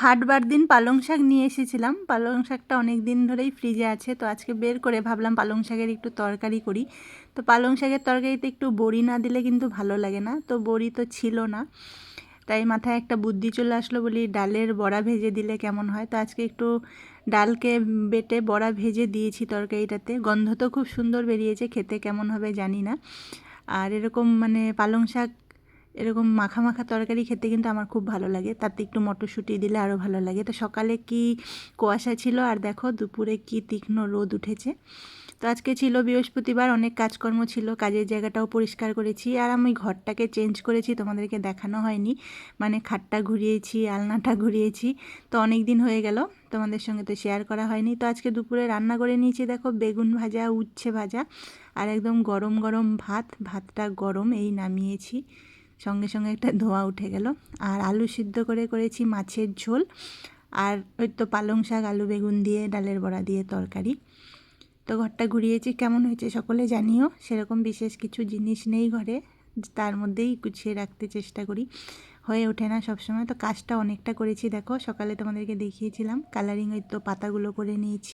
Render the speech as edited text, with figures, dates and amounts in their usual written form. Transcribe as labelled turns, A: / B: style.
A: হাটবার দিন পালং শাক নিয়ে এসেছিলাম। পালং শাকটা অনেক দিন ধরেই ফ্রিজে আছে, তো আজকে বের করে ভাবলাম পালং শাকের একটু তরকারি করি। তো পালং শাকের তরকারিতে একটু বড়ি না দিলে কিন্তু ভালো লাগে না, তো বড়ি তো ছিল না, তাই মাথায় একটা বুদ্ধি চলে আসলো, বলি ডালের বড়া ভেজে দিলে কেমন হয়। তো আজকে একটু ডালকে বেটে বড়া ভেজে দিয়েছি তরকারিটাতে। গন্ধ তো খুব সুন্দর বেরিয়েছে, খেতে কেমন হবে জানি না। আর এরকম মানে পালং শাক এরকম মাখা মাখা তরকারি খেতে কিন্তু আমার খুব ভালো লাগে, তাতে একটু মটরশুঁটি দিলে আরও ভালো লাগে। তো সকালে কি কুয়াশা ছিল, আর দেখো দুপুরে কি তীক্ষ্ণ রোদ উঠেছে। তো আজকে ছিল বৃহস্পতিবার, অনেক কাজকর্ম ছিল, কাজের জায়গাটাও পরিষ্কার করেছি, আর আমি ঘরটাকে চেঞ্জ করেছি, তোমাদেরকে দেখানো হয়নি। মানে খাটটা ঘুরিয়েছি, আলনাটা ঘুরিয়েছি, তো অনেক দিন হয়ে গেল, তোমাদের সঙ্গে তো শেয়ার করা হয়নি। তো আজকে দুপুরে রান্না করে নিয়েছি, দেখো বেগুন ভাজা, উচ্ছে ভাজা, আর একদম গরম গরম ভাতটা গরম এই নামিয়েছি, সঙ্গে সঙ্গে একটা ধোঁয়া উঠে গেল। আর আলু সিদ্ধ করে করেছি মাছের ঝোল, আর ওই তো পালং শাক আলু বেগুন দিয়ে ডালের বড়া দিয়ে তরকারি। তো ঘরটা ঘুরিয়েছি, কেমন হয়েছে সকলে জানিও। সেরকম বিশেষ কিছু জিনিস নেই ঘরে, তার মধ্যেই গুছিয়ে রাখতে চেষ্টা করি, হয়ে ওঠে না সবসময়। তো কাজটা অনেকটা করেছি, দেখো সকালে তোমাদেরকে দেখিয়েছিলাম কালারিং, ওই তো পাতাগুলো করে নিয়েছি।